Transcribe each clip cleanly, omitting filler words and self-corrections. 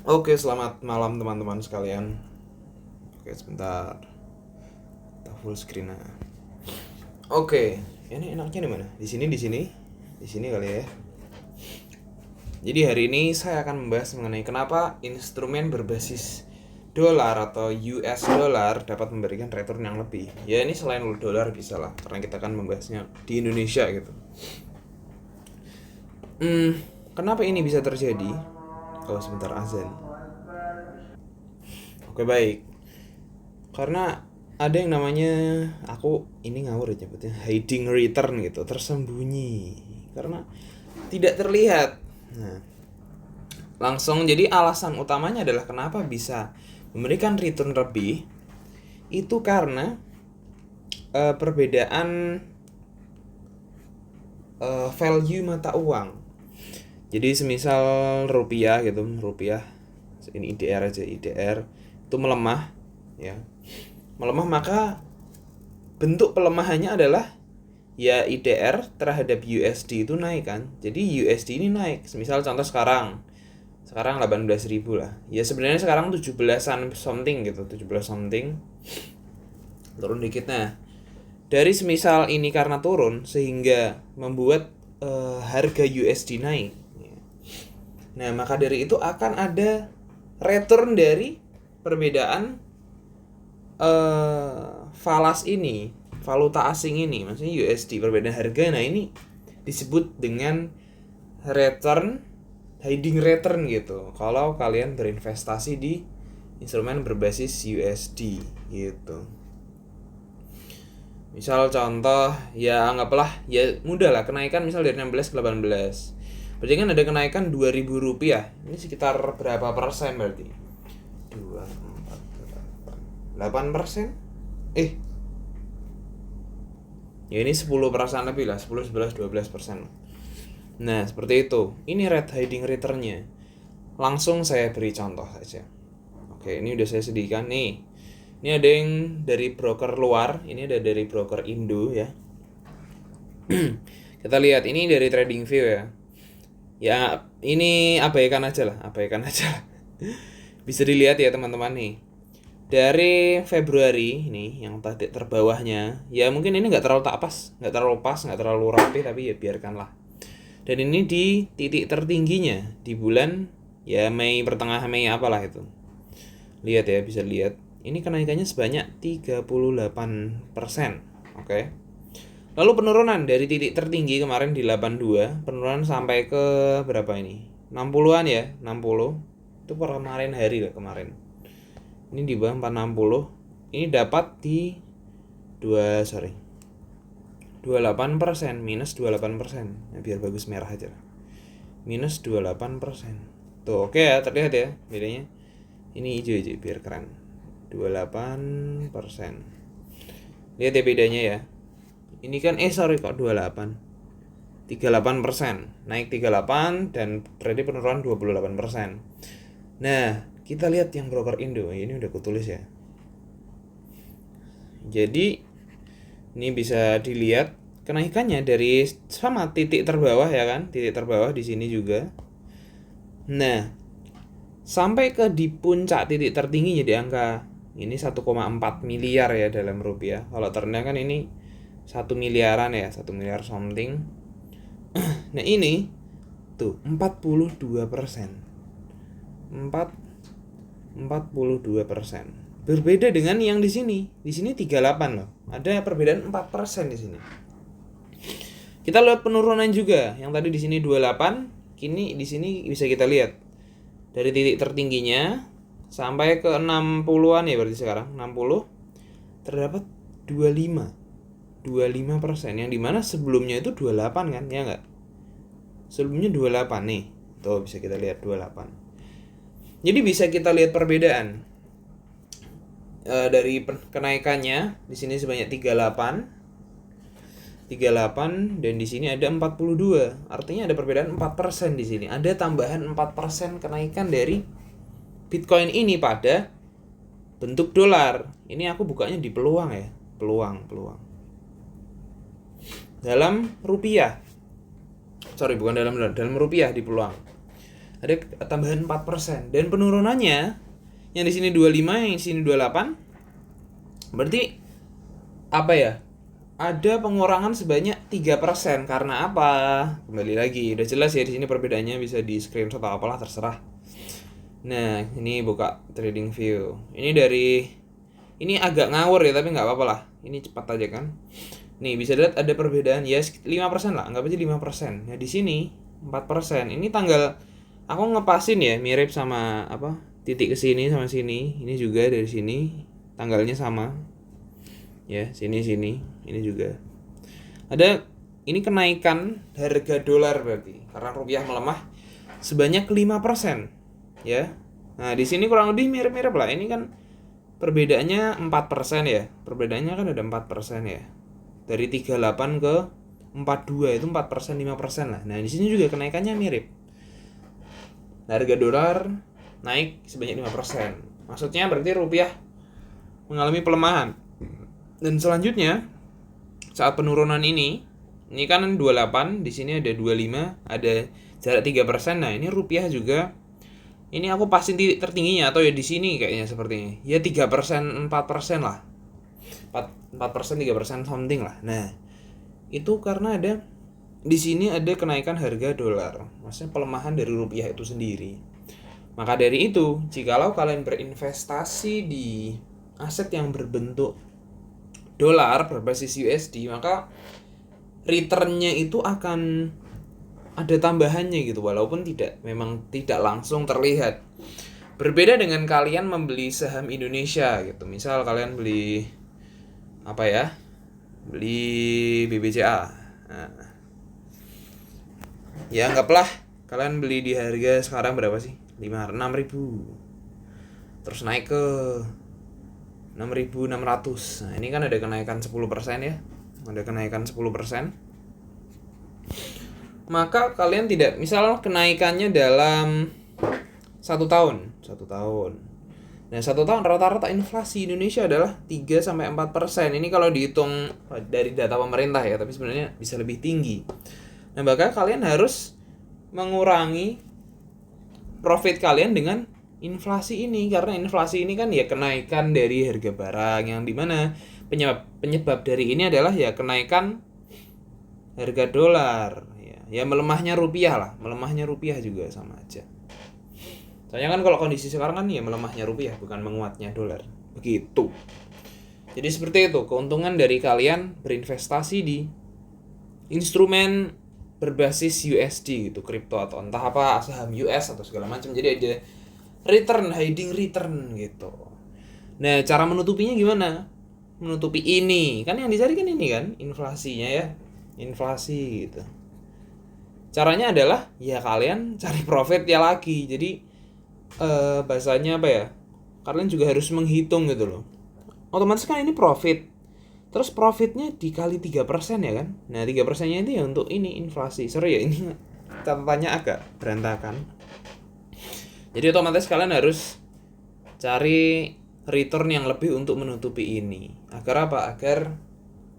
Oke, selamat malam teman-teman sekalian. Oke, sebentar. Kita full screen nah. Oke, ini enaknya di mana? Di sini kali ya. Jadi hari ini saya akan membahas mengenai kenapa instrumen berbasis dolar atau US dollar dapat memberikan return yang lebih. Ya ini selain dolar bisa lah, karena kita akan membahasnya di Indonesia gitu. Kenapa ini bisa terjadi? Oh sebentar azan. Oke baik. Karena ada yang namanya, aku ini ngawur ya nyebutnya, hiding return gitu, tersembunyi karena tidak terlihat. Nah, langsung jadi alasan utamanya adalah kenapa bisa memberikan return lebih itu karena perbedaan value mata uang. Jadi semisal rupiah gitu, rupiah ini IDR aja, IDR itu melemah ya. Melemah maka bentuk pelemahannya adalah ya IDR terhadap USD itu naik kan. Jadi USD ini naik. Misal contoh sekarang 18.000 lah. Ya sebenarnya sekarang 17-an something gitu, 17 something. Turun dikit nah. Dari semisal ini karena turun sehingga membuat harga USD naik. Nah, maka dari itu akan ada return dari perbedaan falas ini, valuta asing ini, maksudnya USD, perbedaan harga. Nah, ini disebut dengan return, hiding return gitu. Kalau kalian berinvestasi di instrumen berbasis USD gitu. Misal contoh, ya anggaplah ya mudah lah, kenaikan misal dari 16 ke 18. Berarti kan ada kenaikan 2.000 rupiah. Ini sekitar berapa persen berarti? 2, 4, 8%? Ya ini 10% lebih lah, 10, 11, 12%. Nah, seperti itu. Ini red hiding returnnya. Langsung saya beri contoh saja. Oke, ini udah saya sediakan nih. Ini ada yang dari broker luar, ini ada dari broker Indo ya. Kita lihat ini dari TradingView ya. Ya, ini abaikan aja lah. Bisa dilihat ya teman-teman nih. Dari Februari ini yang titik terbawahnya, ya mungkin ini nggak terlalu pas, nggak terlalu rapi, tapi ya biarkanlah. Dan ini di titik tertingginya di bulan ya Mei, pertengahan Mei apalah itu. Lihat ya, bisa lihat. Ini kenaikannya sebanyak 38%. Oke. Lalu penurunan dari titik tertinggi kemarin di 82, penurunan sampai ke berapa ini? 60-an ya, 60. Itu per kemarin hari lah kemarin. Ini di bawah 460. Ini dapat di 28%, minus 28%. Ya, biar bagus merah aja. Minus 28%. Tuh, oke ya, terlihat ya bedanya. Ini hijau aja biar keren. 28%. Lihat ya bedanya ya. Ini kan kok 28. 38%, naik 38 dan trade penurunan 28%. Nah, kita lihat yang broker Indo. Ini udah kutulis ya. Jadi ini bisa dilihat kenaikannya dari sama titik terbawah ya kan? Titik terbawah di sini juga. Nah, sampai ke di puncak titik tertingginya di angka ini 1,4 miliar ya dalam rupiah. Kalau terendah kan ini 1 miliaran ya, 1 miliar something. Nah ini tuh 42%. 42%. Berbeda dengan yang di sini. Di sini 38 loh. Ada perbedaan 4% di sini. Kita lihat penurunan juga. Yang tadi di sini 28, kini di sini bisa kita lihat dari titik tertingginya sampai ke 60-an ya berarti sekarang 60 terdapat 25% yang dimana sebelumnya itu 28 kan ya enggak, sebelumnya 28 nih tuh bisa kita lihat 28. Jadi bisa kita lihat perbedaan dari kenaikannya di sini sebanyak 38 dan di sini ada 42. Artinya ada perbedaan 4% di sini. Ada tambahan 4% kenaikan dari Bitcoin ini pada bentuk dolar. Ini aku bukanya di peluang ya. Peluang. Dalam rupiah. Sorry, bukan dalam dolar, dalam rupiah di peluang. Ada tambahan 4%. Dan penurunannya yang di sini 25, yang di sini 28. Berarti apa ya? Ada pengurangan sebanyak 3%. Karena apa? Kembali lagi, udah jelas ya di sini perbedaannya, bisa di screenshot atau apalah terserah. Nah, ini buka trading view. Ini agak ngawur ya, tapi nggak apa-apa lah. Ini cepat aja kan. Nih, bisa lihat ada perbedaan ya 5% lah, anggap aja 5%. Nah, di sini 4%. Ini tanggal aku ngepasin ya, mirip sama apa? Titik ke sini sama sini. Ini juga dari sini tanggalnya sama. Ya, sini. Ini juga. Ini kenaikan harga dolar berarti karena rupiah melemah sebanyak 5%. Ya. Nah, di sini kurang lebih mirip-mirip lah. Ini kan perbedaannya 4% ya. Perbedaannya kan ada 4% ya. Dari 38 ke 42 itu 4%, 5% lah. Nah, di sini juga kenaikannya mirip. Harga dolar naik sebanyak 5%. Maksudnya berarti rupiah mengalami pelemahan. Dan selanjutnya saat penurunan ini kan 28, di sini ada 25, ada jarak 3%. Nah, ini rupiah juga ini aku pasin titik tertingginya atau ya di sini kayaknya sepertinya. Ya 3%, 4% lah. 4%, 3% something lah. Nah, itu karena di sini ada kenaikan harga dolar. Maksudnya pelemahan dari rupiah itu sendiri. Maka dari itu, jikalau kalian berinvestasi di aset yang berbentuk dolar berbasis USD, maka returnnya itu akan ada tambahannya gitu, walaupun memang tidak langsung terlihat. Berbeda dengan kalian membeli saham Indonesia gitu. Misal kalian beli apa ya? Beli BBCA. Nah, ya anggaplah kalian beli di harga sekarang berapa sih? 6.000. Terus naik ke 6.600. Nah, ini kan ada kenaikan 10% ya. Ada kenaikan 10%. Maka kalian tidak, misal kenaikannya dalam 1 tahun. Nah, 1 tahun rata-rata inflasi Indonesia adalah 3-4%. Ini kalau dihitung dari data pemerintah ya, tapi sebenarnya bisa lebih tinggi. Nah, maka kalian harus mengurangi profit kalian dengan inflasi ini, karena inflasi ini kan ya kenaikan dari harga barang, yang dimana penyebab dari ini adalah ya kenaikan harga dolar. Ya melemahnya rupiah juga sama aja. Soalnya kan kalau kondisi sekarang kan ya melemahnya rupiah, bukan menguatnya dolar. Begitu. Jadi seperti itu keuntungan dari kalian berinvestasi di instrumen berbasis USD gitu, kripto atau entah apa, saham US atau segala macam. Jadi ada hiding return gitu. Nah, cara menutupinya gimana? Menutupi ini. Kan yang dicari kan ini kan, inflasinya ya. Inflasi gitu. Caranya adalah ya kalian cari profit ya lagi. Jadi bahasanya apa ya? Kalian juga harus menghitung gitu loh. Otomatis kan ini profit. Terus profitnya dikali 3% ya kan? Nah, 3%-nya itu ya untuk ini inflasi. Sorry ya, ini catatannya agak berantakan. Jadi otomatis kalian harus cari return yang lebih untuk menutupi ini. Agar apa? Agar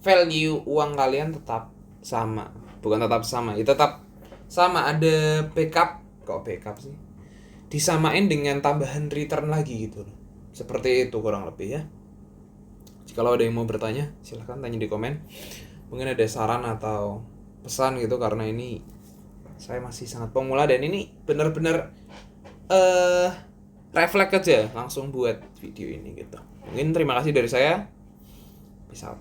value uang kalian tetap sama. Bukan tetap sama, ya tetap sama, ada backup. Kok backup sih? Disamain dengan tambahan return lagi gitu. Seperti itu kurang lebih ya. Kalau ada yang mau bertanya, silahkan tanya di komen. Mungkin ada saran atau pesan gitu, karena ini saya masih sangat pemula dan ini benar-benar refleks aja langsung buat video ini gitu. Mungkin terima kasih dari saya. Peace out.